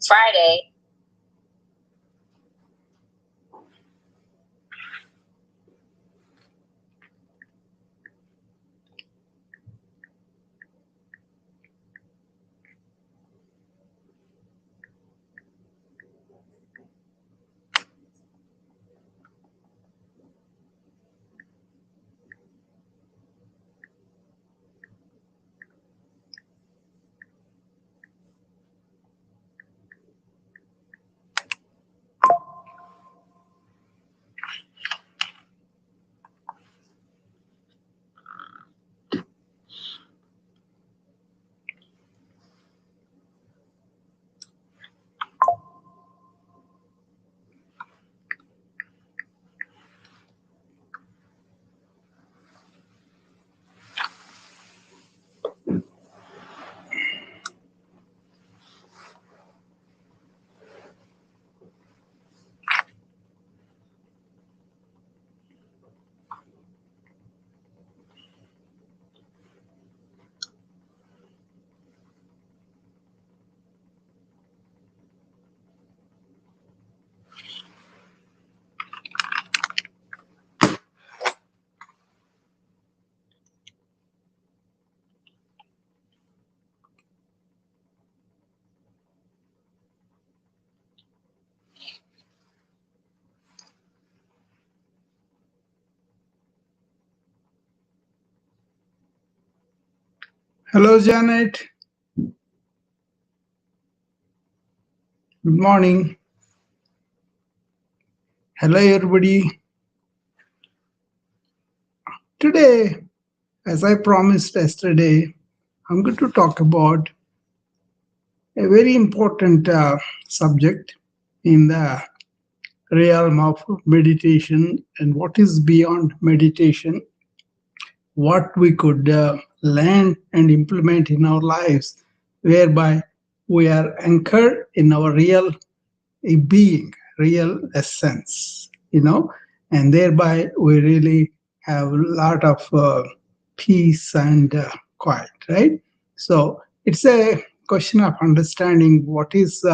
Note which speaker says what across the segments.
Speaker 1: Friday.
Speaker 2: Hello, Janet. Good morning. Hello, everybody. Today, as I promised yesterday, I'm going to talk about a very important subject in the realm of meditation and what is beyond meditation, what we could learn and implement in our lives, whereby we are anchored in our real being, real essence, and thereby we really have a lot of peace and quiet, right? So it's a question of understanding what is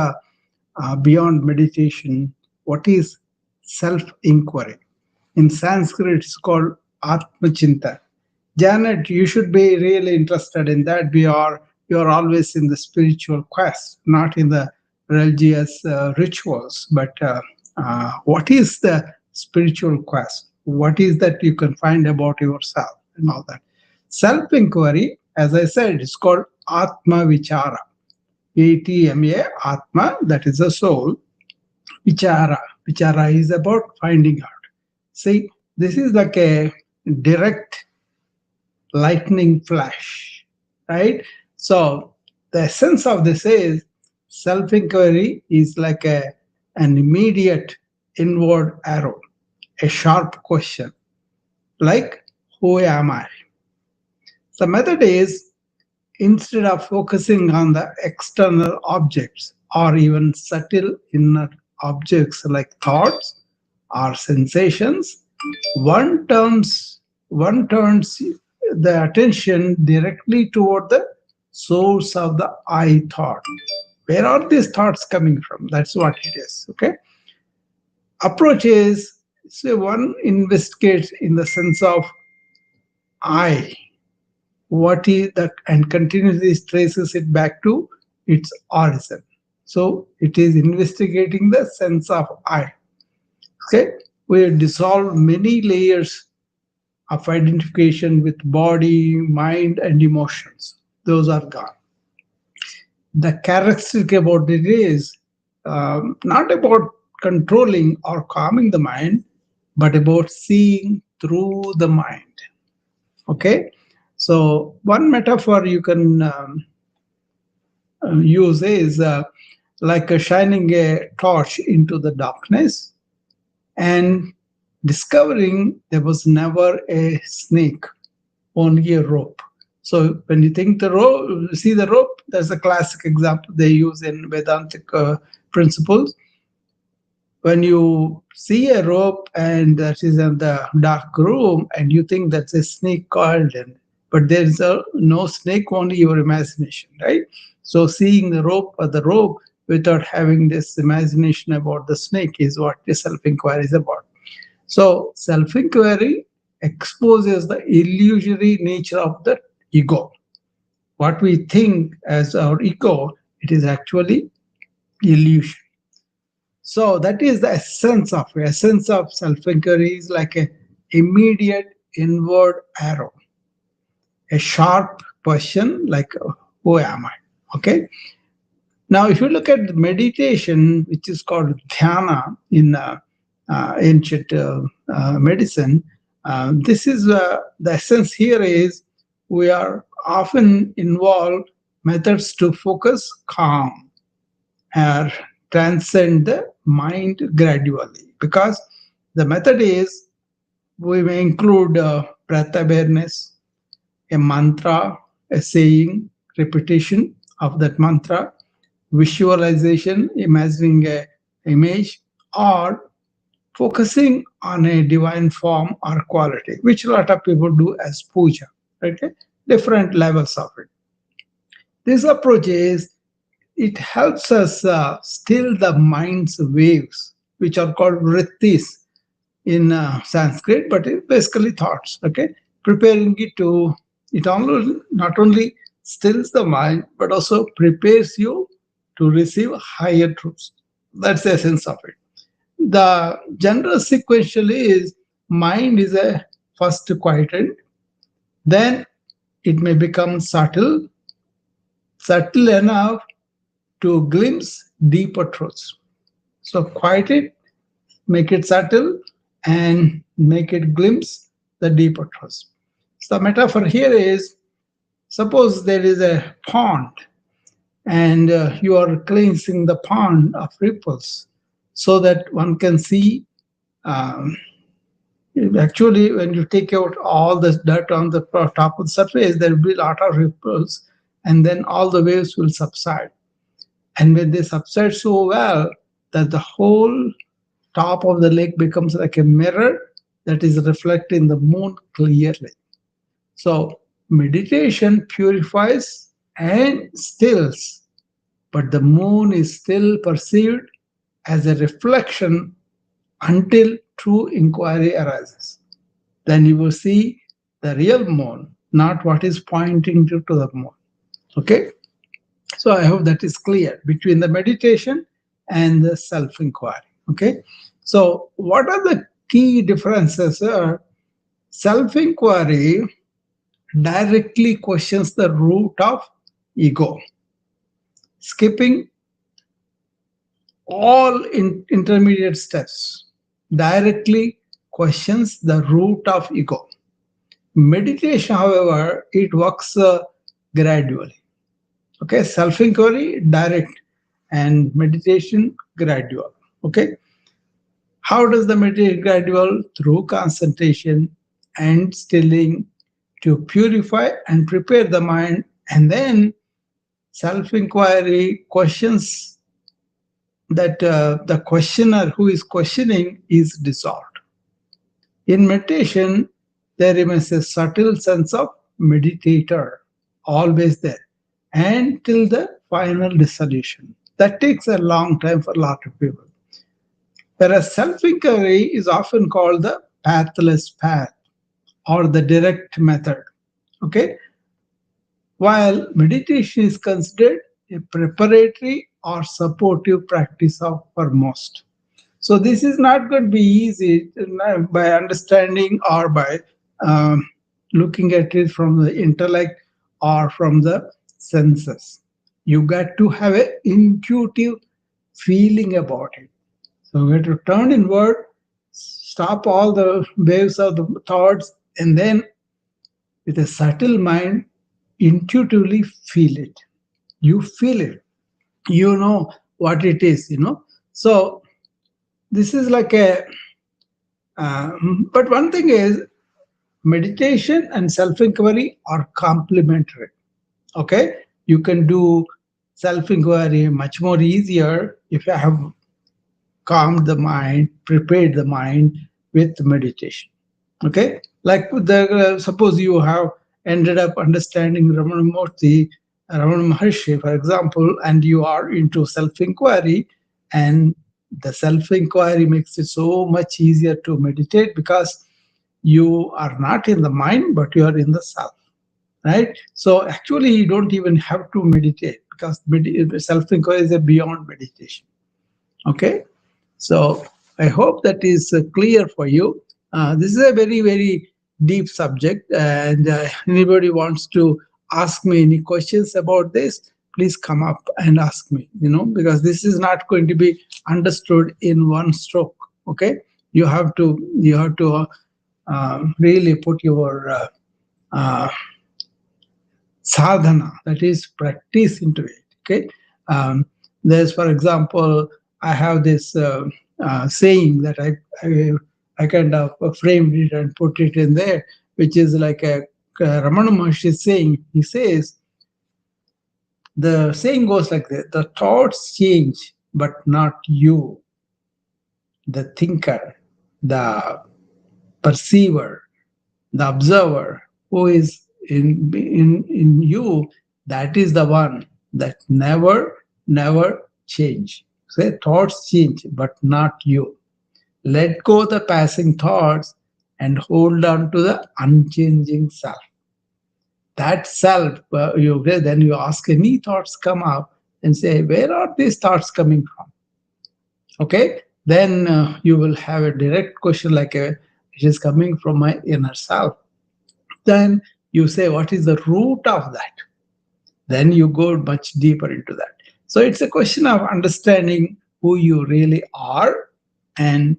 Speaker 2: beyond meditation, what is self inquiry. In Sanskrit, it's called Atmachinta. Janet, you should be really interested in that. You're always in the spiritual quest, not in the religious rituals. But what is the spiritual quest? What is that you can find about yourself and all that? Self inquiry, as I said, is called Atma Vichara. ATMA, Atma, that is the soul. Vichara. Vichara is about finding out. See, this is like a direct lightning flash, right? So the essence of this is self-inquiry is like an immediate inward arrow, a sharp question, like who am I? The method is instead of focusing on the external objects or even subtle inner objects like thoughts or sensations, one turns the attention directly toward the source of the I thought. Where are these thoughts coming from? That's what it is. Okay. Approach is, so one investigates in the sense of I, what is that, and continuously traces it back to its origin. So it is investigating the sense of I. Okay. We dissolve many layers of identification with body, mind, and emotions. Those are gone. The characteristic about it is not about controlling or calming the mind, but about seeing through the mind. Okay? So, one metaphor you can use is like shining a torch into the darkness and discovering there was never a snake, only a rope. So when you think the rope, see the rope, there's a classic example they use in Vedantic principles. When you see a rope and that is in the dark room and you think that's a snake coiled in, but there's no snake, only your imagination, right? So seeing the rope or the rope without having this imagination about the snake is what the self-inquiry is about. So self-inquiry exposes the illusory nature of the ego. What we think as our ego, it is actually illusion. So that is the essence of self-inquiry is like a immediate inward arrow, a sharp question like who am I? Okay. Now, if you look at meditation, which is called dhyana in ancient medicine, this is the essence here is we are often involved methods to focus calm or transcend the mind gradually because the method is we may include breath awareness, a mantra, a saying, repetition of that mantra, visualization, imagining a image, or focusing on a divine form or quality, which a lot of people do as puja. Okay, different levels of it. This approach is it helps us still the mind's waves, which are called vrittis in Sanskrit, but it's basically thoughts. Okay, preparing it to it not only stills the mind but also prepares you to receive higher truths. That's the essence of it. The general sequential is mind is a first quieted, then it may become subtle enough to glimpse deeper truths. So quiet it, make it subtle, and make it glimpse the deeper truths. So the metaphor here is suppose there is a pond and you are cleansing the pond of ripples so that one can see. Um, Actually, when you take out all the dirt on the top of the surface, there will be a lot of ripples, and then all the waves will subside. And when they subside so well that the whole top of the lake becomes like a mirror that is reflecting the moon clearly. So meditation purifies and stills, but the moon is still perceived as a reflection until true inquiry arises. Then you will see the real moon, not what is pointing to the moon. Okay? So I hope that is clear between the meditation and the self inquiry. Okay? So, what are the key differences? Self inquiry directly questions the root of ego, skipping all intermediate steps, directly questions the root of ego. Meditation, however, it works gradually. Okay, self inquiry, direct, and meditation, gradual. Okay, how does the meditation gradual? Through concentration and stilling to purify and prepare the mind, and then self inquiry questions that the questioner who is questioning is dissolved. In meditation, there remains a subtle sense of meditator always there until the final dissolution. That takes a long time for a lot of people. Whereas self inquiry is often called the pathless path or the direct method. Okay, while meditation is considered a preparatory or supportive practice of for most. So this is not going to be easy by understanding or by um, looking at it from the intellect or from the senses. You got to have an intuitive feeling about it. So we have to turn inward, stop all the waves of the thoughts, and then with a subtle mind, intuitively feel it. You feel it. You know what it is. So this is like a but one thing is meditation and self-inquiry are complementary. Okay, you can do self-inquiry much more easier if you have calmed the mind, prepared the mind with meditation. Okay, like suppose you have ended up understanding Ramana Murthy Ramana Maharshi, for example, and you are into self inquiry, and the self inquiry makes it so much easier to meditate because you are not in the mind, but you are in the self, right? So actually, you don't even have to meditate because self inquiry is a beyond meditation. Okay, so I hope that is clear for you. This is a very, very deep subject, and anybody wants to ask me any questions about this, please come up and ask me. Because this is not going to be understood in one stroke. Okay, you have to really put your uh, sadhana, that is practice into it. Okay, um, there's, for example, I have this saying that I kind of framed it and put it in there, which is like a Ramana Maharshi saying. He says, the saying goes like this: the thoughts change but not you, the thinker, the perceiver, the observer who is in you, that is the one that never change. Say thoughts change but not you. Let go the passing thoughts and hold on to the unchanging self. That self, then you ask any thoughts come up and say, where are these thoughts coming from? Okay, then you will have a direct question like, it is coming from my inner self. Then you say, what is the root of that? Then you go much deeper into that. So it's a question of understanding who you really are and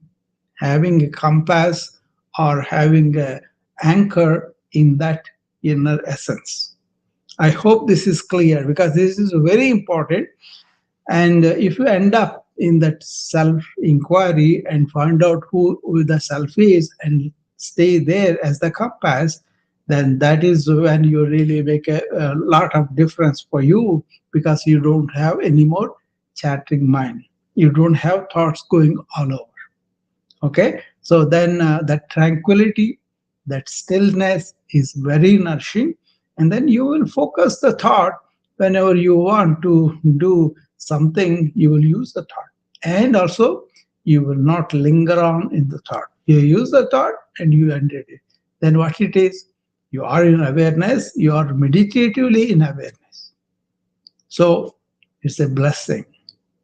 Speaker 2: having a compass or having a anchor in that inner essence. I hope this is clear because this is very important. And if you end up in that self inquiry and find out who the self is and stay there as the compass, then that is when you really make a lot of difference for you because you don't have any more chattering mind. You don't have thoughts going all over. Okay, so then that tranquility, that stillness is very nourishing, and then you will focus the thought. Whenever you want to do something, you will use the thought, and also you will not linger on in the thought. You use the thought and you ended it. Then what it is, you are in awareness, you are meditatively in awareness. So it's a blessing.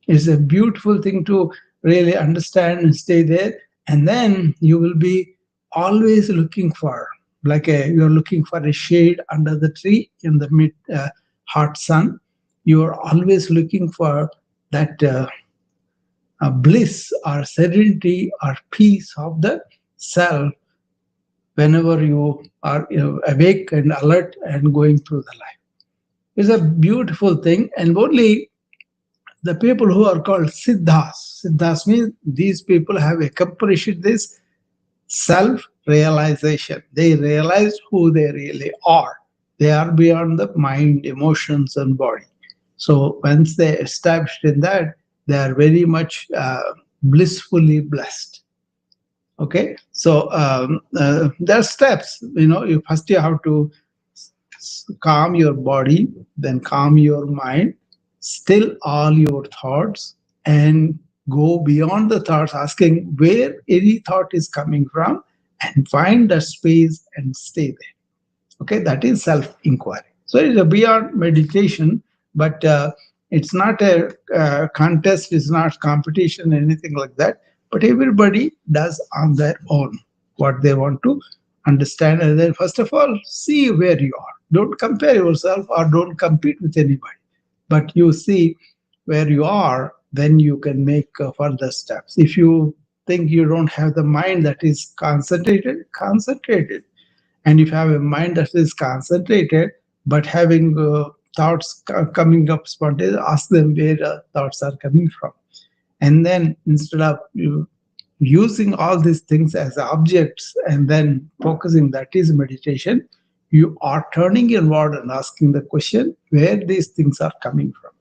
Speaker 2: It's a beautiful thing to really understand and stay there. And then you will be always looking for, you're looking for a shade under the tree in the mid hot sun. You are always looking for that bliss or serenity or peace of the self whenever you are awake and alert and going through the life. It's a beautiful thing, and only the people who are called siddhas. Siddhas means these people have accomplished this self-realization. They realize who they really are. They are beyond the mind, emotions, and body. So once they established in that, they are very much blissfully blessed. Okay, so there are steps. You first you have to calm your body, then calm your mind, still all your thoughts, and go beyond the thoughts, asking where any thought is coming from, and find the space and stay there. Okay, that is self inquiry. So it's a beyond meditation, but it's not a contest, it's not competition, anything like that. But everybody does on their own what they want to understand. And then first of all, see where you are. Don't compare yourself or don't compete with anybody, but you see where you are, then you can make further steps. If you think you don't have the mind that is concentrated, and if you have a mind that is concentrated but having thoughts coming up spontaneously, ask them where thoughts are coming from. And then instead of you using all these things as objects and then focusing, that is meditation. You are turning inward and asking the question where these things are coming from.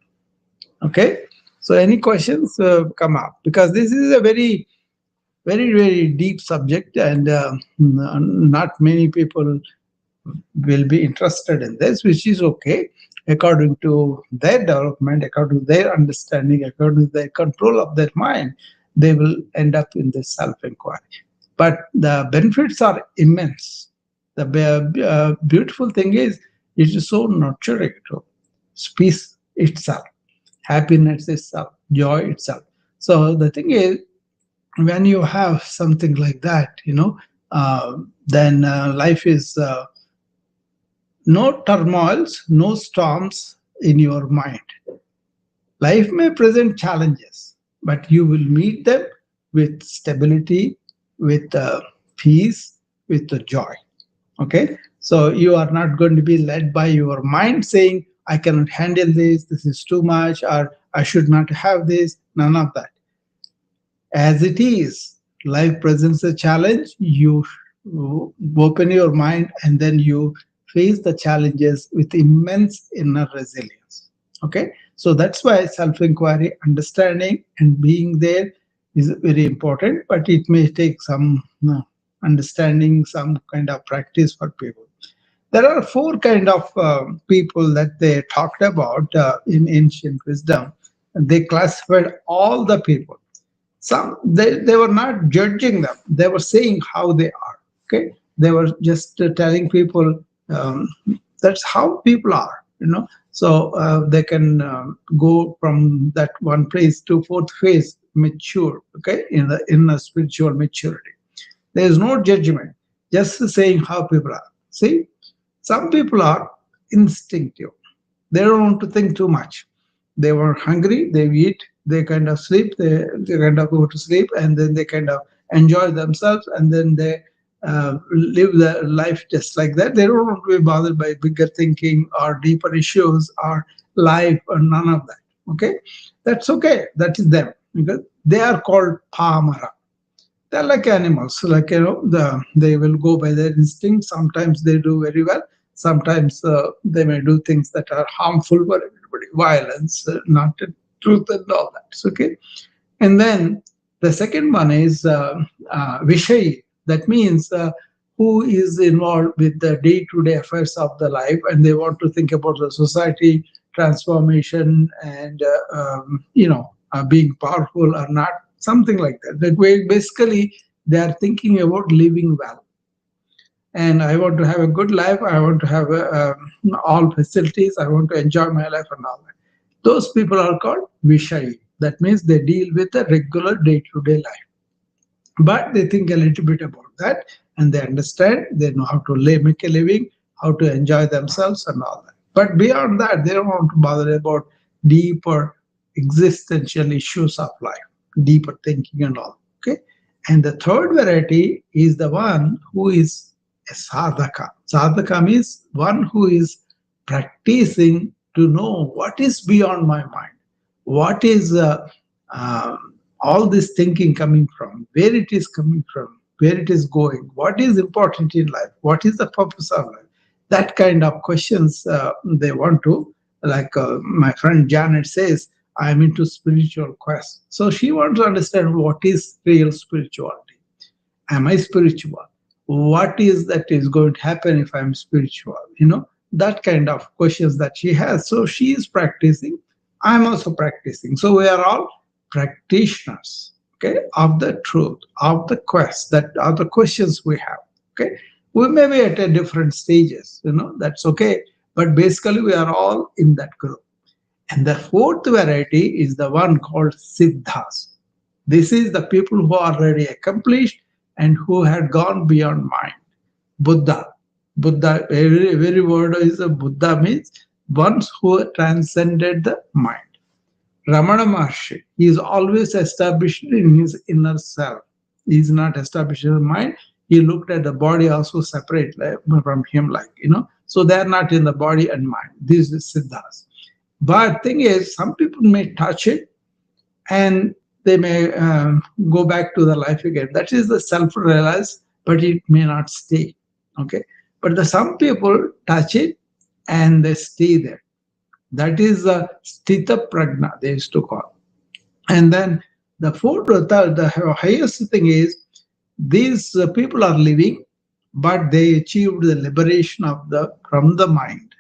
Speaker 2: Okay, so any questions come up, because this is a very, very, very deep subject, and not many people will be interested in this, which is okay. according to their development, according to their understanding, according to their control of their mind, they will end up in this self-inquiry. But the benefits are immense. The beautiful thing is, it is so nurturing to peace itself, happiness itself, joy itself. So the thing is, when you have something like that, then life is no turmoils, no storms in your mind. Life may present challenges, but you will meet them with stability, with peace, with the joy. Okay, so you are not going to be led by your mind saying, I cannot handle this is too much, or I should not have this. None of that. As it is, life presents a challenge, you open your mind and then you face the challenges with immense inner resilience. Okay, so that's why self-inquiry, understanding and being there is very important, but it may take some understanding, some kind of practice for people. There are four kind of people that they talked about in ancient wisdom. They classified all the people. Some, they were not judging them, they were saying how they are. Okay, they were just telling people, that's how people are, so they can go from that one place to fourth phase, mature, okay, in a spiritual maturity. There is no judgment, just saying how people are. See, some people are instinctive, they don't want to think too much. They were hungry, they eat, they kind of sleep, they kind of go to sleep, and then they kind of enjoy themselves, and then they live their life just like that. They don't want to be bothered by bigger thinking or deeper issues or life or none of that. Okay, that's okay. That is them, because they are called pamara. They're like animals, like they will go by their instinct. Sometimes they do very well. Sometimes they may do things that are harmful for everybody, violence, not the truth, and all that. So, okay, and then the second one is Vishay. That means who is involved with the day-to-day affairs of the life, and they want to think about the society transformation and being powerful or not, something like that. That way, basically, they are thinking about living well. And I want to have a good life. I want to have all facilities. I want to enjoy my life and all that. Those people are called Vishay. That means they deal with the regular day-to-day life, but they think a little bit about that, and they understand, they know how to make a living, how to enjoy themselves and all that. But beyond that, they don't want to bother about deeper existential issues of life, deeper thinking and all. Okay, and the third variety is the one who is a sadhaka. Sadhaka means one who is practicing to know what is beyond my mind, what is all this thinking coming from, where it is coming from, where it is going, what is important in life, what is the purpose of life. That kind of questions they want to, like my friend Janet says, I'm into spiritual quest. So she wants to understand what is real spirituality. Am I spiritual? What is that is going to happen if I'm spiritual? That kind of questions that she has. So she is practicing, I'm also practicing. So we are all practitioners, okay, of the truth, of the quest, that are the questions we have. Okay, we may be at a different stages, that's okay, but basically we are all in that group. And the fourth variety is the one called Siddhas. This is the people who are already accomplished and who had gone beyond mind. Buddha. Buddha, very word is a Buddha means ones who transcended the mind. Ramana Maharshi, he is always established in his inner self. He is not established in the mind. He looked at the body also separate from him, So they are not in the body and mind. This is Siddhas. But thing is, some people may touch it and they may go back to the life again. That is the self-realized, but it may not stay. Okay, but some people touch it and they stay there. That is the sthita prajna they used to call. And then the fourth, the highest thing is, these people are living, but they achieved the liberation of the from the mind.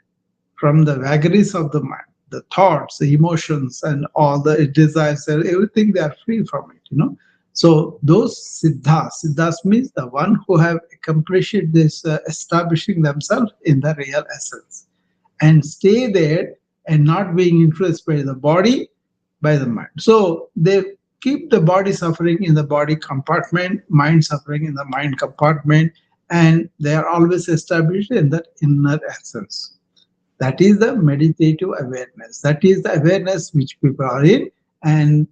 Speaker 2: from the vagaries of the mind, the thoughts, the emotions, and all the desires, and everything, they are free from it. So those siddhas means the one who have accomplished this, establishing themselves in the real essence and stay there and not being influenced by the body, by the mind. So they keep the body suffering in the body compartment, mind suffering in the mind compartment, and they are always established in that inner essence. That is the meditative awareness. That is the awareness which people are in, and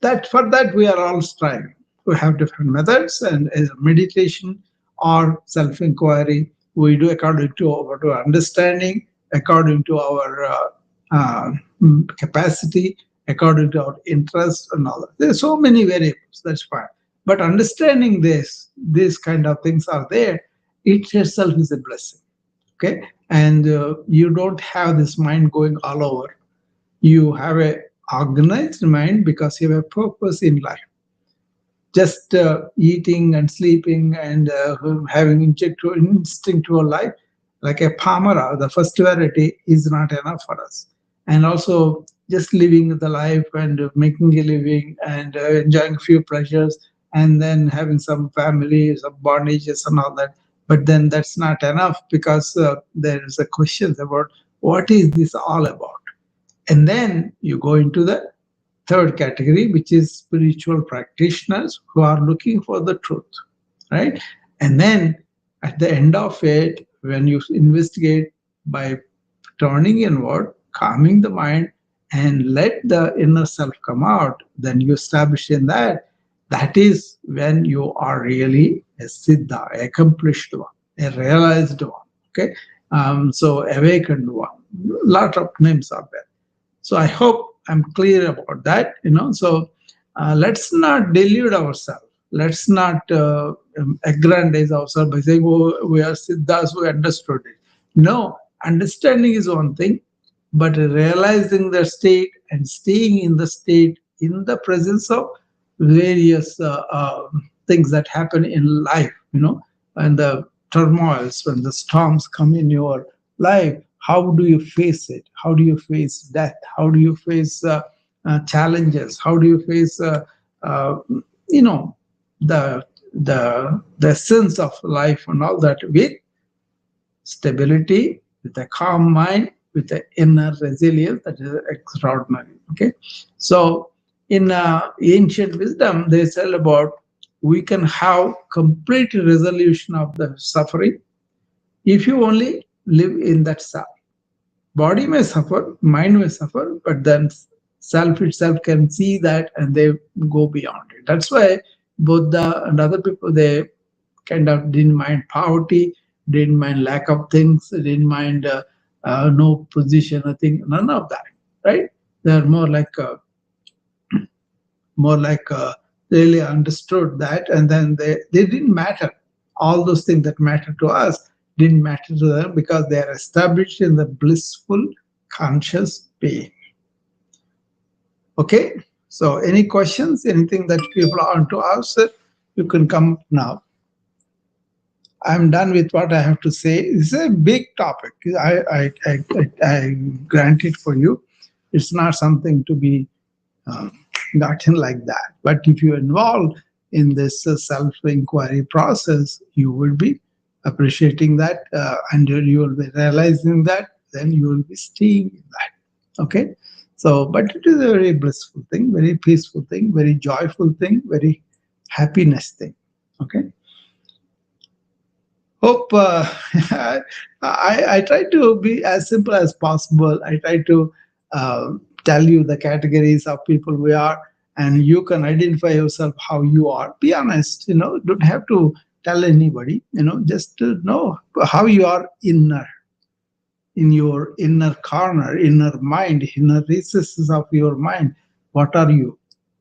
Speaker 2: that for that we are all striving. We have different methods, and as meditation or self-inquiry, we do according to our understanding, according to our uh, capacity, according to our interest, and all that. There are so many variables. That's fine. But understanding this, these kind of things are there. It itself is a blessing. Okay, and you don't have this mind going all over. You have a organized mind because you have a purpose in life. Just eating and sleeping and having instinctual life like a pamara, the first variety, is not enough for us. And also just living the life and making a living and enjoying a few pleasures and then having some family, some bondages and all that. But then that's not enough because there is a question about what is this all about. And then you go into the third category, which is spiritual practitioners who are looking for the truth, right? And then at the end of it, when you investigate by turning inward, calming the mind, and let the inner self come out, then you establish in that. That is when you are really a siddha, accomplished one, a realized one. Okay, so awakened one. Lot of names are there. So I hope I'm clear about that. So let's not delude ourselves. Let's not aggrandize ourselves by saying, "Oh, we are siddhas, we understood it." No, understanding is one thing, but realizing the state and staying in the state in the presence of various things that happen in life, and the turmoils, when the storms come in your life, how do you face it? How do you face death? How do you face challenges? How do you face, uh, you know, the sense of life and all that with stability, with a calm mind, with the inner resilience that is extraordinary. Okay, so in ancient wisdom, they tell about we can have complete resolution of the suffering if you only live in that self. Body may suffer, mind may suffer, but then self itself can see that and they go beyond it. That's why Buddha and other people, they kind of didn't mind poverty, didn't mind lack of things, didn't mind no position, nothing, none of that, right? They're more like really understood that, and then they didn't matter. All those things that matter to us didn't matter to them because they are established in the blissful conscious being. Okay, so any questions, anything that people want to ask, you can come now. I'm done with what I have to say. It's a big topic. I grant it for you. It's not something to be um, gotten like that. But if you involve in this self-inquiry process, you will be appreciating that, and you will be realizing that. Then you will be staying in that. Okay. So, but it is a very blissful thing, very peaceful thing, very joyful thing, very happiness thing. Okay. Hope I try to be as simple as possible. I try to uh, tell you the categories of people we are, and you can identify yourself how you are. Be honest, don't have to tell anybody, just to know how you are in your inner corner, inner mind, inner recesses of your mind. What are you?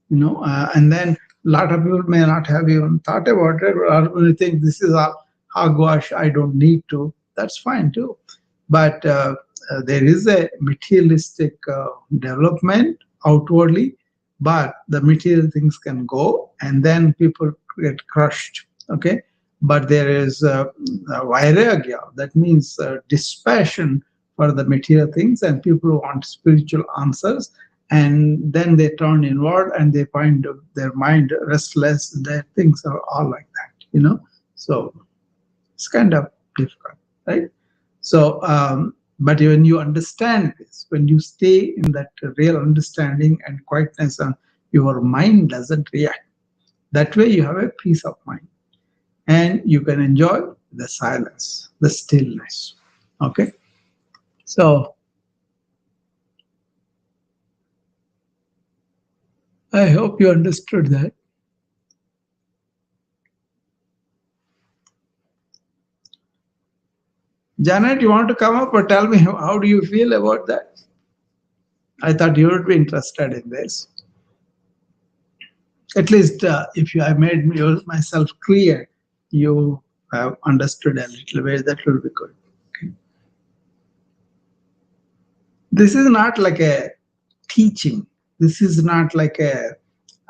Speaker 2: And then a lot of people may not have even thought about it, or will think this is all, oh gosh, I don't need to. That's fine too. But there is a materialistic development outwardly, but the material things can go and then people get crushed. Okay. But there is vairagya, that means dispassion for the material things, and people who want spiritual answers, and then they turn inward and they find their mind restless. Their things are all like that. So it's kind of difficult, right? So, but when you understand this, when you stay in that real understanding and quietness, and your mind doesn't react, that way you have a peace of mind and you can enjoy the silence, the stillness. Okay. So I hope you understood that. Janet, you want to come up or tell me how do you feel about that? I thought you would be interested in this. At least if I made myself clear, you have understood a little bit. That will be good. Okay. This is not like a teaching. This is not like a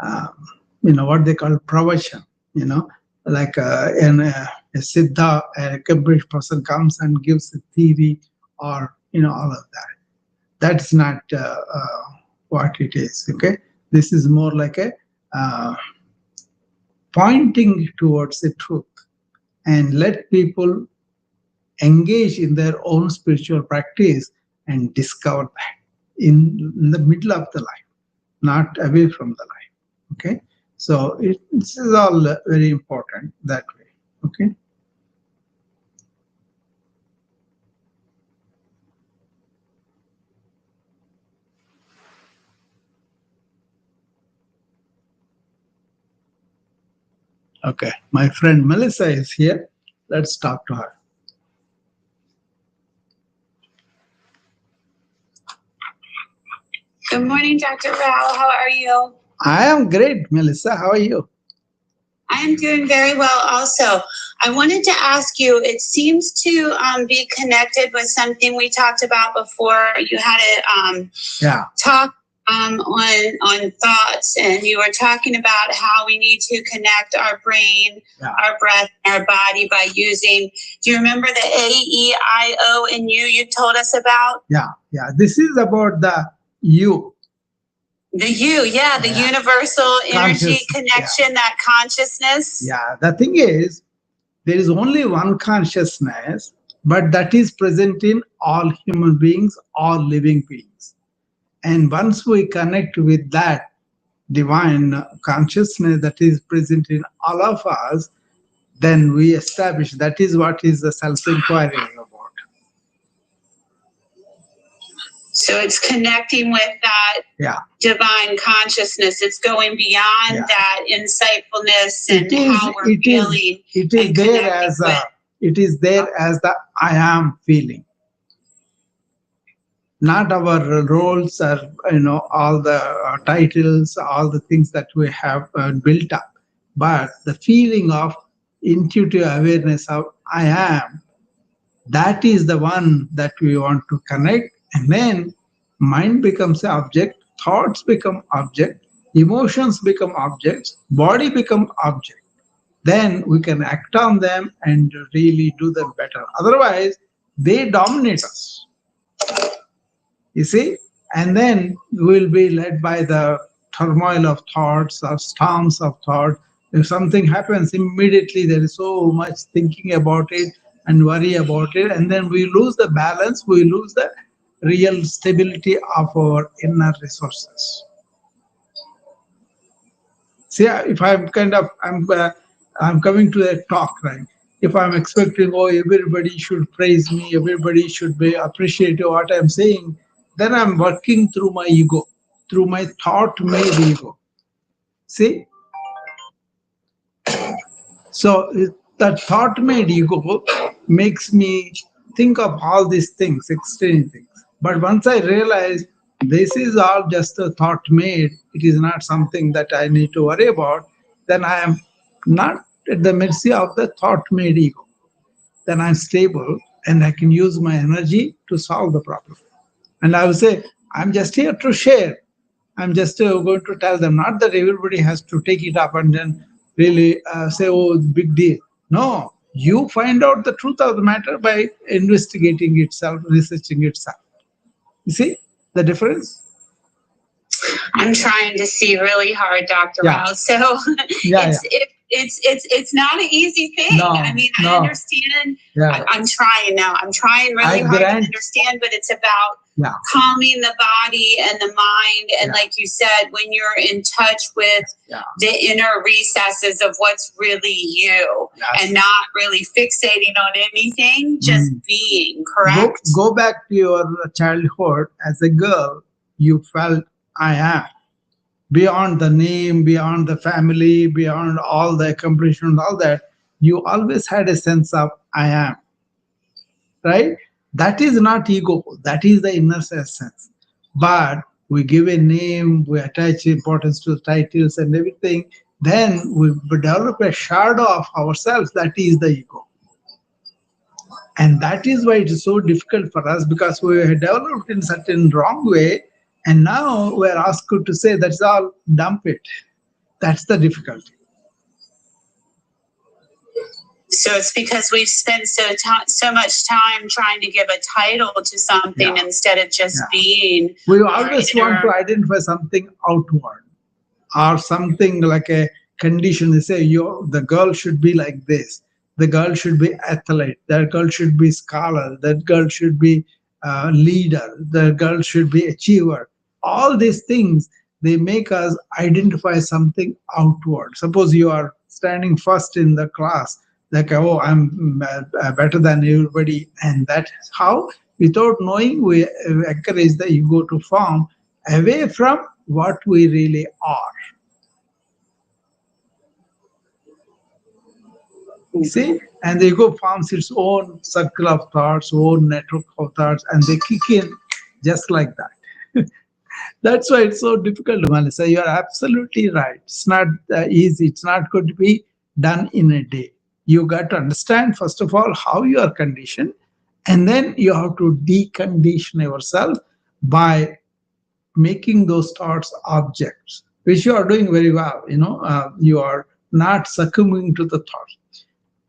Speaker 2: um, what they call pravachan. You know, like a siddha, a accomplished person comes and gives a theory, or all of that. That's not what it is. Okay, this is more like a uh, pointing towards the truth, and let people engage in their own spiritual practice and discover that in the middle of the life, not away from the life. Okay, so this is all very important that way. Okay. Okay, my friend Melissa is here. Let's talk to her.
Speaker 1: Good morning, Dr. Rao. How are you?
Speaker 2: I am great, Melissa. How are you?
Speaker 1: I am doing very well also. I wanted to ask you, it seems to be connected with something we talked about before. You had a talk on thoughts, and you were talking about how we need to connect our brain, our breath, our body by using, do you remember the A, E, I, O, and U you told us about?
Speaker 2: Yeah. This is about the you.
Speaker 1: The you, the universal energy connection, that consciousness.
Speaker 2: Yeah, the thing is, there is only one consciousness, but that is present in all human beings, all living beings. And once we connect with that divine consciousness that is present in all of us, then we establish that is what is the self-inquiry about.
Speaker 1: So it's connecting with that divine consciousness. It's going beyond that insightfulness and how we're feeling.
Speaker 2: It is there as the I am feeling. Not our roles or all the titles, all the things that we have built up, but the feeling of intuitive awareness of I am. That is the one that we want to connect, and then mind becomes an object, thoughts become object, emotions become objects, body become object. Then we can act on them and really do them better. Otherwise, they dominate us. You see? And then we'll be led by the turmoil of thoughts or storms of thought. If something happens, immediately there is so much thinking about it and worry about it. And then we lose the balance, we lose the real stability of our inner resources. See, if I'm coming to a talk, right? If I'm expecting, oh, everybody should praise me, everybody should be appreciative of what I'm saying, then I'm working through my ego, through my thought-made ego. See? So that thought-made ego makes me think of all these things, extreme things. But once I realize this is all just a thought-made, it is not something that I need to worry about, then I am not at the mercy of the thought-made ego. Then I'm stable and I can use my energy to solve the problem. And I will say, I'm just here to share. I'm just going to tell them, not that everybody has to take it up and then really say, oh, big deal. No,
Speaker 3: You find out the truth of the matter by investigating itself, researching itself. You see the difference?
Speaker 1: I'm trying to see really hard, Dr. Rao. So it's not an easy thing.
Speaker 3: No,
Speaker 1: I mean, I understand. I'm trying now. I'm trying really hard to understand, but it's about calming the body and the mind. And like you said, when you're in touch with the inner recesses of what's really you and not really fixating on anything, just being, correct?
Speaker 3: Go back to your childhood. As a girl, you felt I am. Beyond the name, beyond the family, beyond all the accomplishments, all that, you always had a sense of I am. Right? That is not ego. That is the inner sense. But we give a name, we attach importance to titles and everything. Then we develop a shadow of ourselves. That is the ego. And that is why it is so difficult for us, because we have developed in certain wrong way. And now we are asked to say, that's all, dump it. That's the difficulty.
Speaker 1: So it's because we've spent so much time trying to give a title to something instead of just being.
Speaker 3: We always want to identify something outward or something like a condition. They say, the girl should be like this. The girl should be athlete. That girl should be scholar. That girl should be leader. The girl should be achiever. All these things, they make us identify something outward. Suppose you are standing first in the class, like, oh, I'm better than everybody. And that's how, without knowing, we encourage the ego to form away from what we really are. See? And the ego forms its own circle of thoughts, own network of thoughts, and they kick in just like that. That's why it's so difficult, Melissa. You're absolutely right. It's not easy. It's not going to be done in a day. You got to understand, first of all, how you are conditioned, and then you have to decondition yourself by making those thoughts objects, which you are doing very well. You are not succumbing to the thoughts.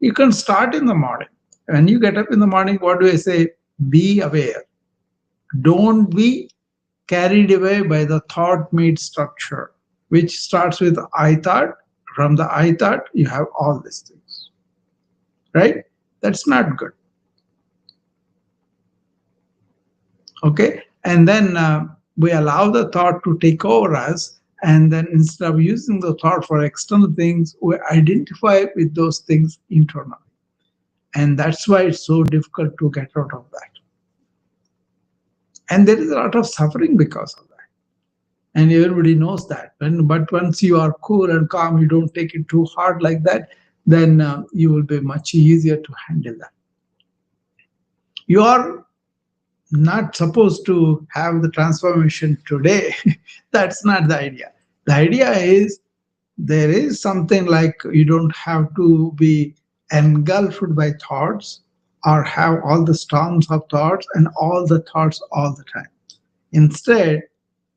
Speaker 3: You can start in the morning. When you get up in the morning, what do I say? Be aware. Don't be carried away by the thought-made structure, which starts with I thought. From the I thought, you have all these things. Right? That's not good. Okay? And then we allow the thought to take over us. And then instead of using the thought for external things, we identify with those things internally. And that's why it's so difficult to get out of that. And there is a lot of suffering because of that. And everybody knows that. But once you are cool and calm, you don't take it too hard like that, then you will be much easier to handle that. You are not supposed to have the transformation today. That's not the idea. The idea is there is something like you don't have to be engulfed by thoughts or have all the storms of thoughts and all the thoughts all the time. Instead,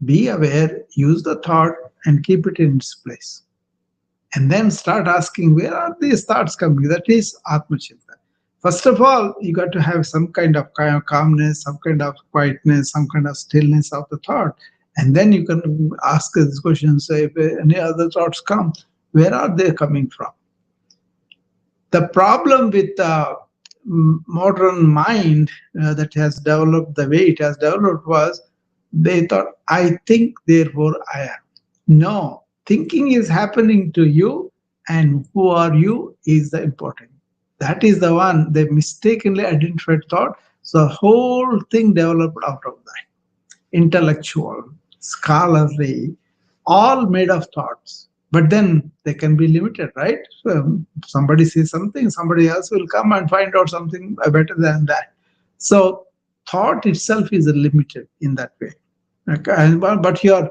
Speaker 3: be aware, use the thought and keep it in its place. And then start asking, where are these thoughts coming? That is Atma-Chintan. First of all, you got to have some kind of calmness, some kind of quietness, some kind of stillness of the thought. And then you can ask this question, say, if any other thoughts come, where are they coming from? The problem with the modern mind that has developed the way it has developed was, they thought, I think, therefore I am. No, thinking is happening to you, and who are you is the important. That is the one they mistakenly identified thought. So the whole thing developed out of that. Intellectual, scholarly, all made of thoughts. But then they can be limited, right? So somebody says something, somebody else will come and find out something better than that. So thought itself is limited in that way. Okay? But you're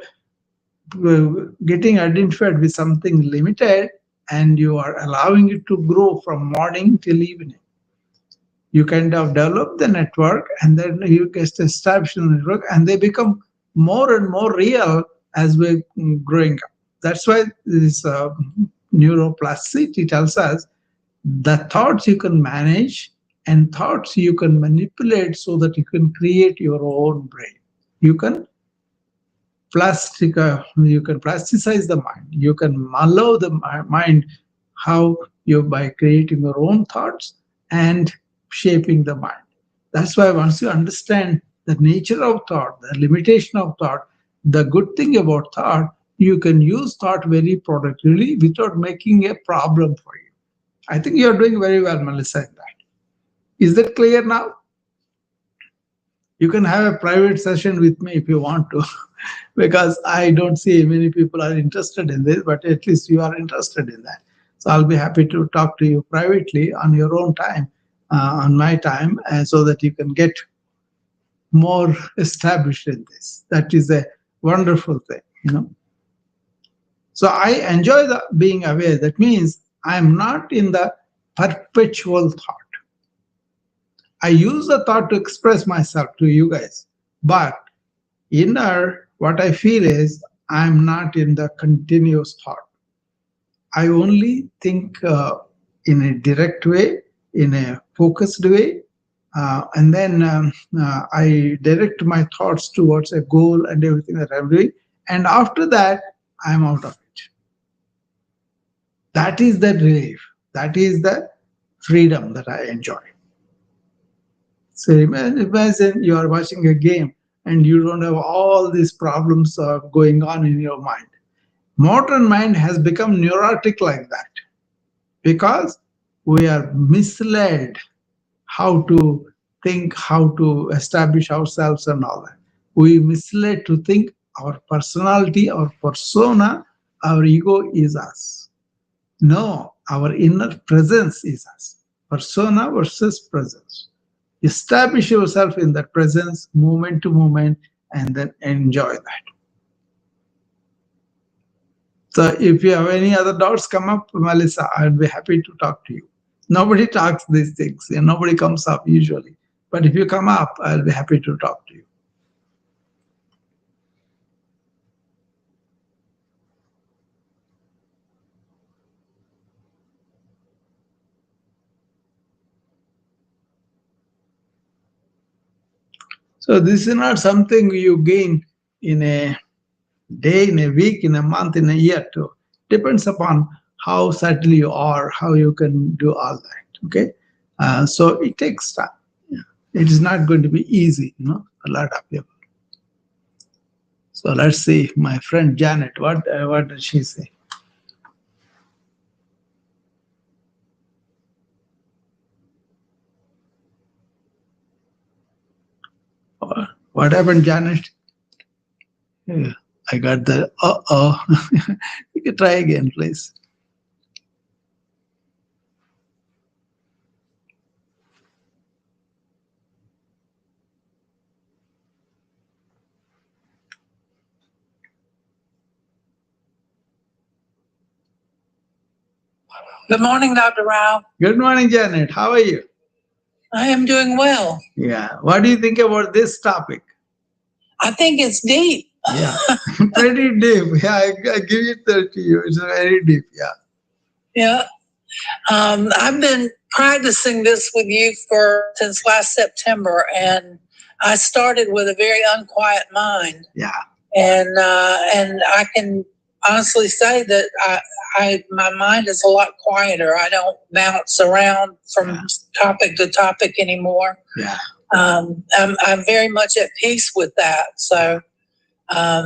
Speaker 3: getting identified with something limited, and you are allowing it to grow from morning till evening. You kind of develop the network, and then you get established in the network, and they become more and more real as we're growing up. That's why this neuroplasticity tells us The thoughts you can manage and thoughts you can manipulate so that you can create your own brain. You can you can plasticize the mind. You can mellow the mind how you by creating your own thoughts and shaping the mind. That's why once you understand the nature of thought, the limitation of thought, the good thing about thought, you can use thought very productively without making a problem for you. I think you're doing very well, Melissa, in that. Is that clear now? You can have a private session with me if you want to, because I don't see many people are interested in this, but at least you are interested in that. So I'll be happy to talk to you privately on your own time, on my time, so that you can get more established in this. That is a wonderful thing. So I enjoy the being aware. That means I'm not in the perpetual thought. I use the thought to express myself to you guys, but inner, what I feel is I'm not in the continuous thought. I only think in a direct way, in a focused way, and then I direct my thoughts towards a goal and everything that I'm doing. And after that, I'm out of it. That is the relief. That is the freedom that I enjoy. So imagine you are watching a game and you don't have all these problems going on in your mind. Modern mind has become neurotic like that because we are misled how to think, how to establish ourselves and all that. We misled to think our personality, our persona, our ego is us. No, our inner presence is us. Persona versus presence. Establish yourself in that presence, moment to moment, and then enjoy that. So if you have any other doubts come up, Melissa, I'll be happy to talk to you. Nobody talks these things, and nobody comes up usually. But if you come up, I'll be happy to talk to you. So this is not something you gain in a day, in a week, in a month, in a year too. Depends upon how subtle you are, how you can do all that. Okay, so it takes time. It is not going to be easy, a lot of people. So let's see, my friend Janet, what did she say? What happened, Janet? Yeah, I got the You can try again, please.
Speaker 4: Good morning, Dr. Rao.
Speaker 3: Good morning, Janet. How are you?
Speaker 4: I am doing well.
Speaker 3: Yeah. What do you think about this topic?
Speaker 4: I think it's deep.
Speaker 3: Yeah, pretty deep. Yeah, I give it to you. It's very deep. Yeah.
Speaker 4: Yeah. I've been practicing this with you since last September, and I started with a very unquiet mind.
Speaker 3: Yeah.
Speaker 4: And I can honestly say that my mind is a lot quieter. I don't bounce around from topic to topic anymore.
Speaker 3: Yeah.
Speaker 4: I'm very much at peace with that. So I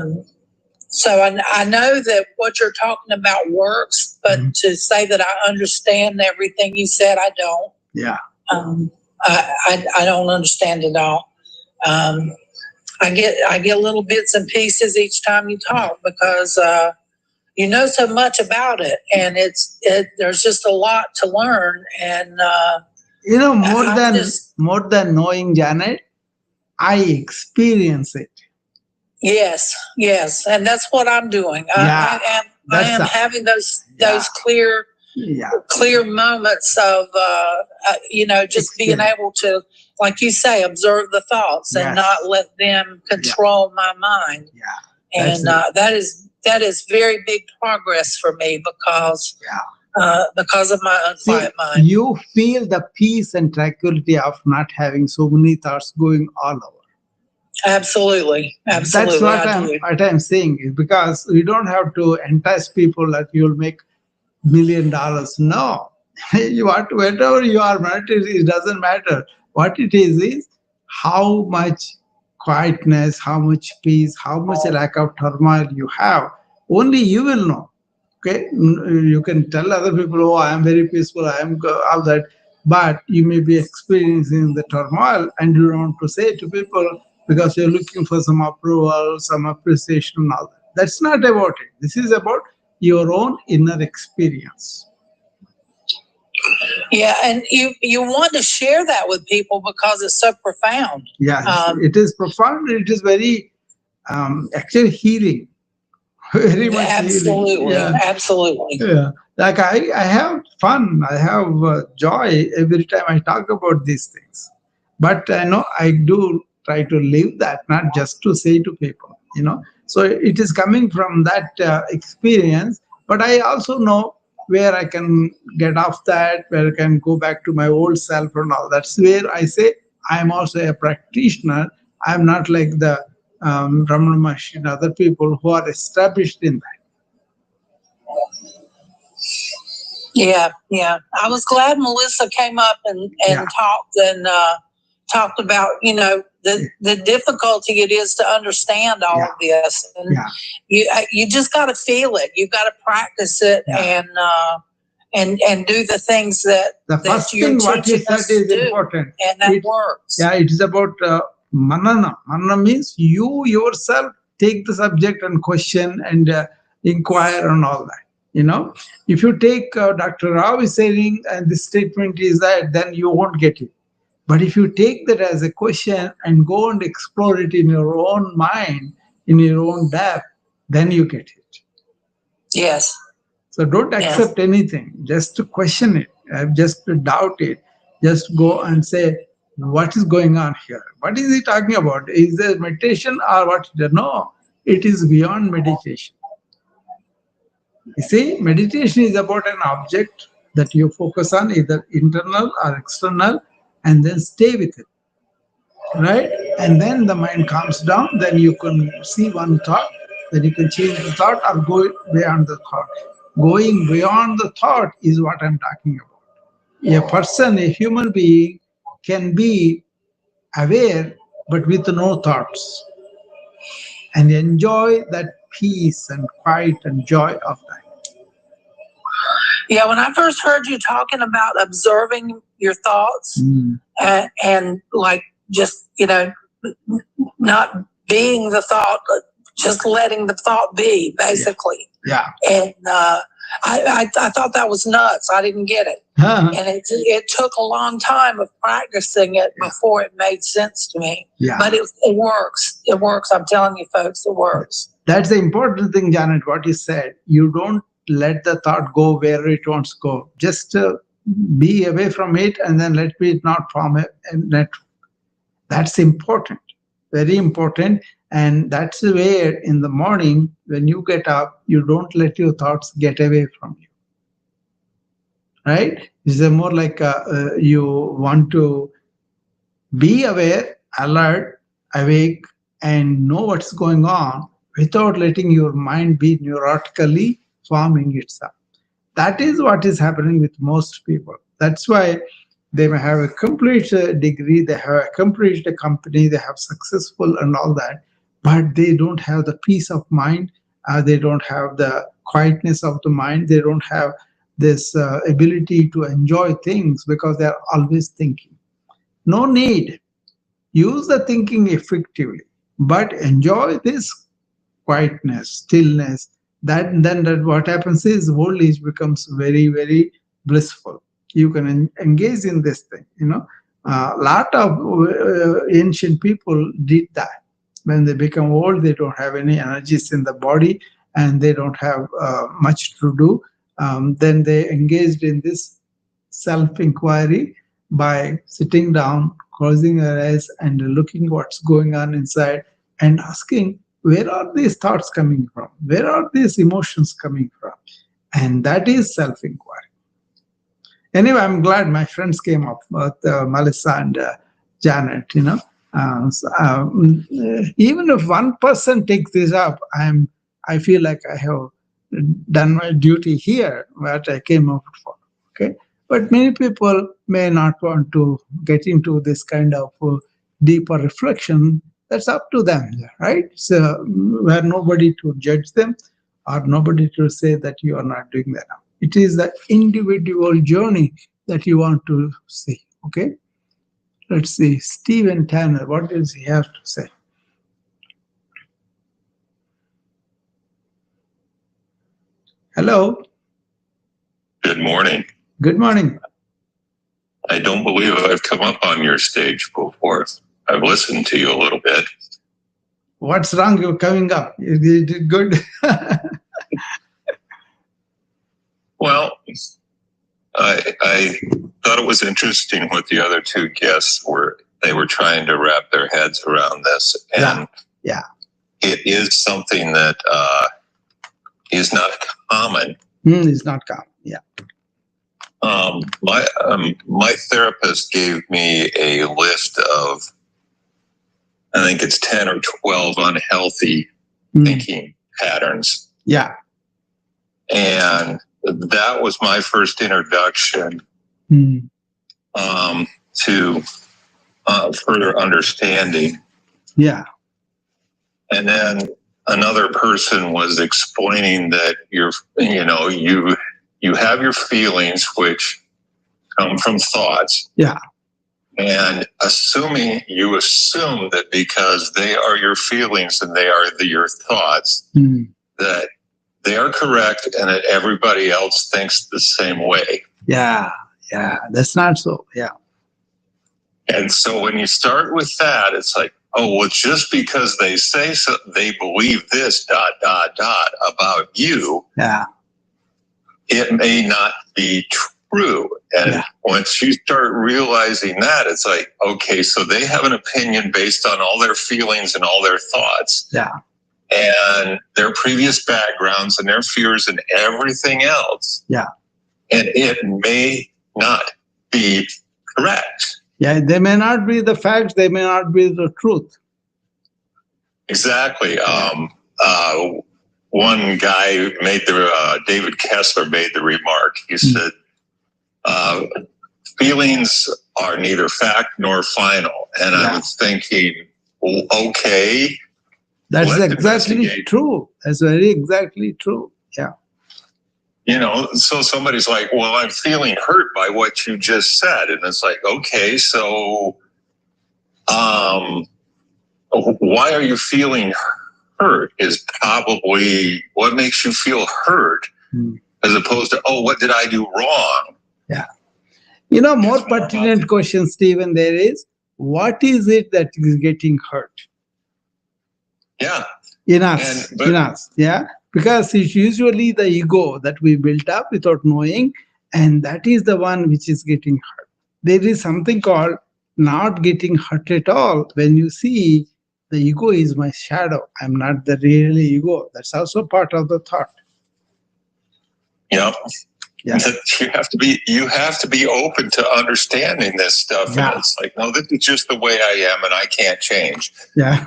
Speaker 4: know that what you're talking about works, but to say that I understand everything you said, I don't.
Speaker 3: Yeah.
Speaker 4: I don't understand it all. I get little bits and pieces each time you talk because you know so much about it, and there's just a lot to learn. And
Speaker 3: more than knowing, Janet, I experience it.
Speaker 4: Yes, and that's what I'm doing.
Speaker 3: Yeah,
Speaker 4: I am having those clear moments of just being able to, like you say, observe the thoughts and not let them control my mind.
Speaker 3: Yeah,
Speaker 4: and that is very big progress for me because because of my unquiet mind.
Speaker 3: You feel the peace and tranquility of not having so many thoughts going all over.
Speaker 4: Absolutely.
Speaker 3: That's what I'm saying, is because you don't have to entice people that you'll make $1 million. No, whatever you are meditating, it doesn't matter. What it is how much quietness, how much peace, how much lack of turmoil you have. Only you will know. Okay, you can tell other people, oh, I am very peaceful, I am all that, but you may be experiencing the turmoil and you don't want to say to people because you're looking for some approval, some appreciation, and all that. That's not about it. This is about your own inner experience.
Speaker 4: Yeah, and you want to share that with people because it's so profound.
Speaker 3: Yeah, it is profound. It is very actually healing. Very much
Speaker 4: absolutely,
Speaker 3: healing. Yeah.
Speaker 4: Absolutely.
Speaker 3: Yeah, like I have fun. I have joy every time I talk about these things. But I know I do try to live that, not just to say to people. So it is coming from that experience. But I also know where I can get off that, where I can go back to my old self and all. That's where I say I am also a practitioner. I'm not like the Ramana Maharshi and other people who are established in that.
Speaker 4: Yeah. I was glad Melissa came up and talked about, the difficulty it is to understand all of this. And you just got to feel it. You got to practice it and do the things that
Speaker 3: the first thing what you said is important,
Speaker 4: and that works.
Speaker 3: Yeah, it is about manana. Manana means you yourself take the subject and question and inquire and all that. If you take Dr. Rao is saying and this statement is that, then you won't get it. But if you take that as a question and go and explore it in your own mind, in your own depth, then you get it.
Speaker 4: Yes.
Speaker 3: So don't accept anything, just to question it, just to doubt it, just go and say, what is going on here? What is he talking about? Is there meditation or what? No, it is beyond meditation. You see, meditation is about an object that you focus on, either internal or external, and then stay with it, right? And then the mind calms down, then you can see one thought, then you can change the thought or go beyond the thought. Going beyond the thought is what I'm talking about. A person, a human being, can be aware but with no thoughts and enjoy that peace and quiet and joy of that.
Speaker 4: Yeah, when I first heard you talking about observing your thoughts and like just, not being the thought, just letting the thought be, basically.
Speaker 3: Yeah.
Speaker 4: And I thought that was nuts. I didn't get it. And it took a long time of practicing it before it made sense to me.
Speaker 3: Yeah.
Speaker 4: But it works. It works. I'm telling you, folks, it works.
Speaker 3: That's the important thing, Janet, what you said. You don't let the thought go where it wants to go. Just be away from it and then let it not form a net. That's important, very important. And that's where in the morning, when you get up, you don't let your thoughts get away from you. Right? It's more like you want to be aware, alert, awake, and know what's going on without letting your mind be neurotically forming itself. That is what is happening with most people. That's why they may have a complete degree, they have accomplished a company, they have successful and all that, but they don't have the peace of mind, they don't have the quietness of the mind, they don't have this ability to enjoy things because they're always thinking. No need. Use the thinking effectively, but enjoy this quietness, stillness. Then what happens is old age becomes very, very blissful. You can engage in this thing. A lot of ancient people did that. When they become old, they don't have any energies in the body and they don't have much to do. Then they engaged in this self-inquiry by sitting down, closing their eyes and looking what's going on inside and asking, where are these thoughts coming from? Where are these emotions coming from? And that is self-inquiry. Anyway, I'm glad my friends came up with Melissa and Janet. Even if one person takes this up, I feel like I have done my duty here, what I came up for. Okay, but many people may not want to get into this kind of deeper reflection. That's up to them, right? So we're nobody to judge them or nobody to say that you are not doing that. It is the individual journey that you want to see. Okay, let's see. Stephen Tanner, what does he have to say? Hello.
Speaker 5: Good morning.
Speaker 3: Good morning.
Speaker 5: I don't believe I've come up on your stage before. I've listened to you a little bit.
Speaker 3: What's wrong? You're coming up. You did good.
Speaker 5: Well, I thought it was interesting what the other two guests were. They were trying to wrap their heads around this, and
Speaker 3: yeah,
Speaker 5: it is something that is not common.
Speaker 3: It's not common. Yeah.
Speaker 5: My therapist gave me a list of, I think it's 10 or 12 unhealthy thinking patterns.
Speaker 3: Yeah.
Speaker 5: And that was my first introduction to further understanding.
Speaker 3: Yeah.
Speaker 5: And then another person was explaining that you have your feelings, which come from thoughts.
Speaker 3: Yeah.
Speaker 5: And you assume that because they are your feelings and they are your thoughts, that they are correct and that everybody else thinks the same way.
Speaker 3: Yeah. Yeah. That's not so. Yeah.
Speaker 5: And so when you start with that, it's like, oh, well, just because they say so, they believe this ... about you.
Speaker 3: Yeah.
Speaker 5: It may not be true. And once you start realizing that, it's like, okay, so they have an opinion based on all their feelings and all their thoughts.
Speaker 3: Yeah.
Speaker 5: And their previous backgrounds and their fears and everything else.
Speaker 3: Yeah.
Speaker 5: And it may not be correct.
Speaker 3: Yeah, they may not be the facts, they may not be the truth.
Speaker 5: Exactly. One guy David Kessler made the remark. He said, feelings are neither fact nor final. And I was thinking, well, okay.
Speaker 3: That's exactly true. That's very exactly true. Yeah.
Speaker 5: So somebody's like, well, I'm feeling hurt by what you just said. And it's like, okay, so why are you feeling hurt is probably what makes you feel hurt as opposed to, oh, what did I do wrong?
Speaker 3: Yeah. More pertinent question, Stephen, there is, what is it that is getting hurt?
Speaker 5: Yeah.
Speaker 3: In us. Yeah. Because it's usually the ego that we built up without knowing, and that is the one which is getting hurt. There is something called not getting hurt at all. When you see the ego is my shadow, I'm not the real ego. That's also part of the thought.
Speaker 5: Yeah. You have to be open to understanding this stuff.
Speaker 3: Yeah.
Speaker 5: And it's like, no, this is just the way I am and I can't change.
Speaker 3: Yeah.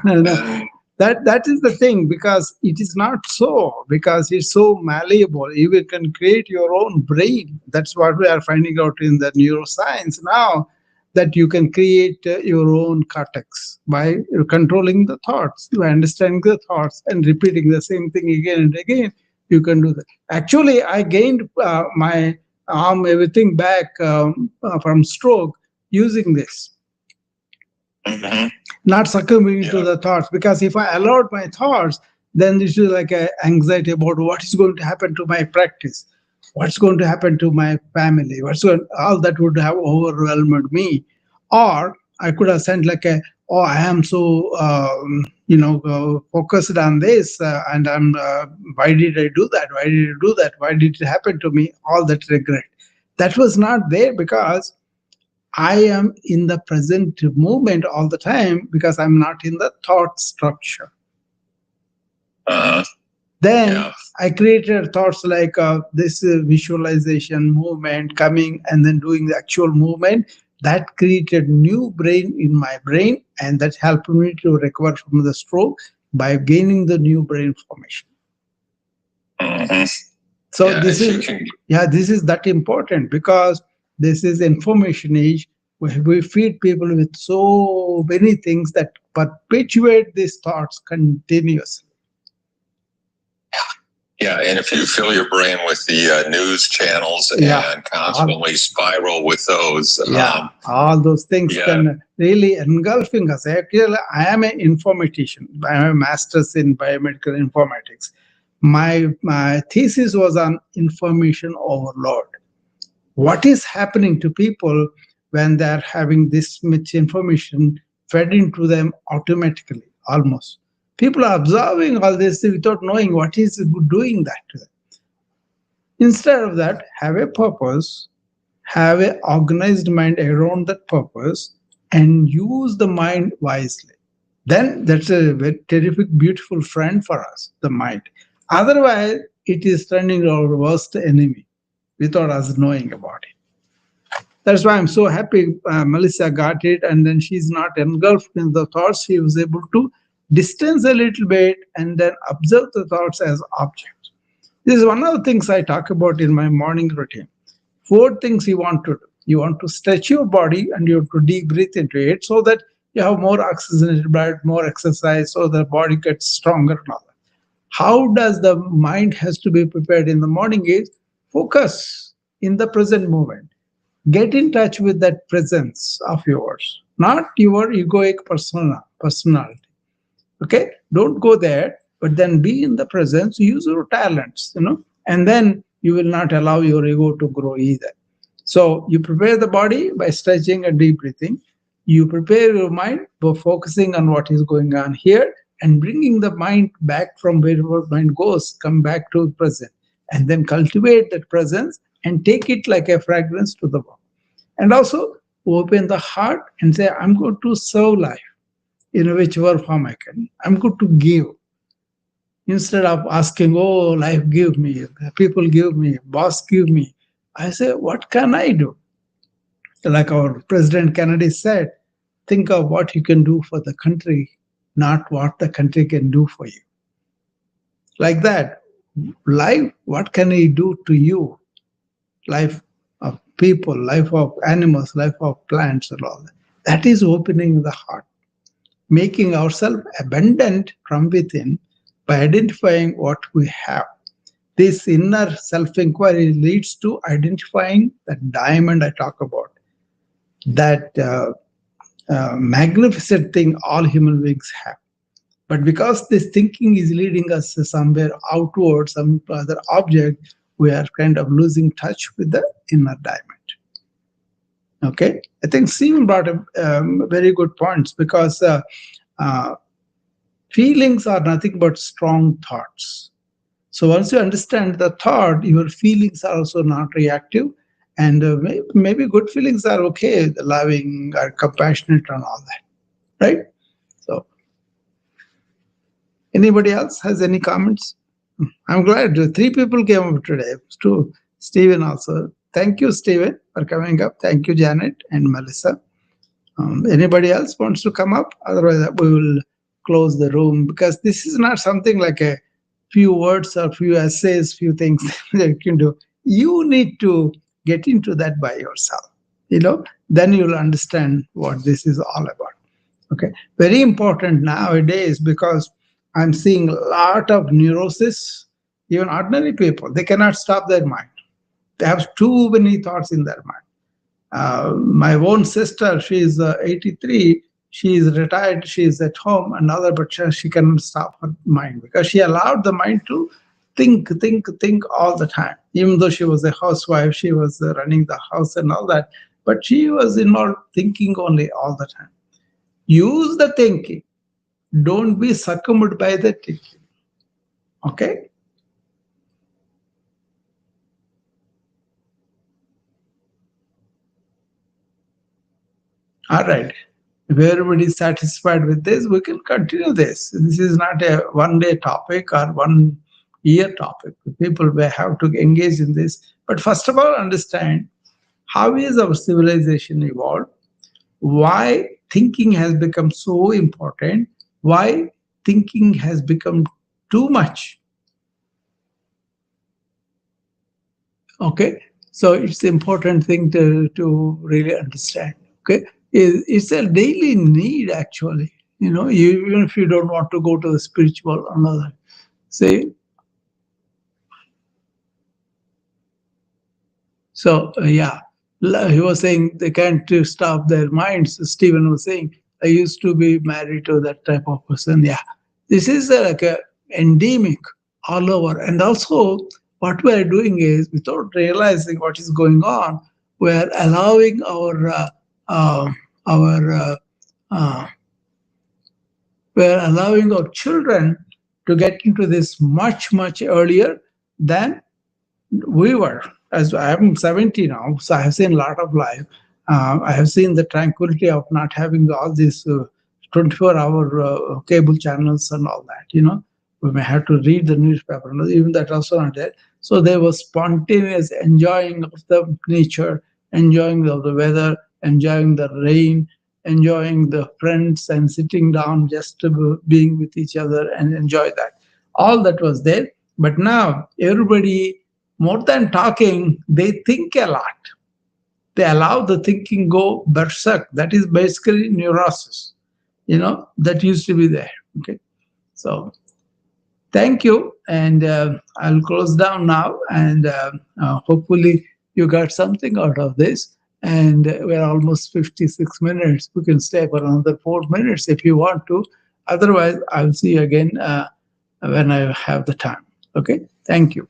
Speaker 3: That is the thing, because it is not so, because it's so malleable. You can create your own brain. That's what we are finding out in the neuroscience now, that you can create your own cortex by controlling the thoughts, by understanding the thoughts and repeating the same thing again and again. You can do that. Actually, I gained my arm, everything back from stroke using this. Not succumbing to the thoughts, because if I allowed my thoughts, then this is like an anxiety about what is going to happen to my practice, what's going to happen to my family, all that would have overwhelmed me. Or I could have sent like I am so focused on this, and I'm why did I do that? Why did I do that? Why did it happen to me? All that regret. That was not there, because I am in the present moment all the time, because I'm not in the thought structure. Then I created thoughts like this visualization, movement, coming and then doing the actual movement. That created new brain in my brain, and that helped me to recover from the stroke by gaining the new brain formation. So this is that important, because this is information age where we feed people with so many things that perpetuate these thoughts continuously.
Speaker 5: Yeah, and if you fill your brain with the news channels and constantly spiral with those,
Speaker 3: all those things can really engulfing us. Actually, I am an informatician. I am a master's in biomedical informatics. My thesis was on information overload. What is happening to people when they're having this much information fed into them automatically, almost? People are absorbing all this without knowing what is doing that to them. Instead of that, have a purpose, have an organized mind around that purpose, and use the mind wisely. Then that's a very terrific, beautiful friend for us, the mind. Otherwise, it is turning our worst enemy without us knowing about it. That's why I'm so happy Melissa got it, and then she's not engulfed in the thoughts. She was able to distance a little bit and then observe the thoughts as objects. This is one of the things I talk about in my morning routine. 4 things you want to do. You want to stretch your body and you have to deep breathe into it so that you have more oxygenated blood, more exercise, so the body gets stronger and all that. How does the mind has to be prepared in the morning is focus in the present moment. Get in touch with that presence of yours, not your egoic personality. Okay, don't go there, but then be in the presence, use your talents, and then you will not allow your ego to grow either. So you prepare the body by stretching and deep breathing. You prepare your mind by focusing on what is going on here and bringing the mind back from wherever mind goes, come back to the present, and then cultivate that presence and take it like a fragrance to the body. And also open the heart and say, I'm going to serve life in whichever form I can. I'm going to give. Instead of asking, oh, life give me, people give me, boss give me, I say, what can I do? Like our President Kennedy said, think of what you can do for the country, not what the country can do for you. Like that, life, what can I do to you? Life of people, life of animals, life of plants and all that. That is opening the heart, making ourselves abundant from within by identifying what we have. This inner self-inquiry leads to identifying that diamond I talk about, that magnificent thing all human beings have. But because this thinking is leading us somewhere outward, some other object, we are kind of losing touch with the inner diamond. Okay, I think Stephen brought up very good points, because feelings are nothing but strong thoughts. So once you understand the thought, your feelings are also not reactive, and maybe good feelings are okay, loving or compassionate and all that, right? So anybody else has any comments? I'm glad 3 people came up today. To Stephen also. Thank you, Stephen, for coming up. Thank you, Janet and Melissa. Anybody else wants to come up? Otherwise, we will close the room, because this is not something like a few words or few essays, few things that you can do. You need to get into that by yourself. Then you'll understand what this is all about. Okay, very important nowadays, because I'm seeing a lot of neurosis. Even ordinary people, they cannot stop their mind. They have too many thoughts in their mind. My own sister, she is 83. She is retired. She is at home, but she cannot stop her mind, because she allowed the mind to think all the time. Even though she was a housewife, she was running the house and all that, but she was involved thinking only all the time. Use the thinking. Don't be succumbed by the thinking. Okay? All right. If everybody is satisfied with this, we can continue this. This is not a one-day topic or one year topic. People will have to engage in this. But first of all, understand how is our civilization evolved, why thinking has become so important, why thinking has become too much. Okay, so it's an important thing to really understand. Okay, it's a daily need actually. Even if you don't want to go to the spiritual another, say. So yeah, he was saying they can't stop their minds. Stephen was saying, I used to be married to that type of person. Yeah, this is like a endemic all over. And also, what we are doing is, without realizing what is going on, we are allowing our uh, our children to get into this much earlier than we were. As I'm 70 now, so I have seen a lot of life. I have seen the tranquility of not having all these 24-hour cable channels and all that. We may have to read the newspaper, and even that also not there. So there was spontaneous enjoying of the nature, enjoying of the weather, enjoying the rain, enjoying the friends, and sitting down just being with each other and enjoy that. All that was there. But now everybody, more than talking, they think a lot. They allow the thinking go berserk. That is basically neurosis. That used to be there. Okay. So thank you. And I'll close down now. And hopefully you got something out of this. And we're almost 56 minutes. We can stay for another 4 minutes if you want to. Otherwise, I'll see you again when I have the time. Okay. Thank you.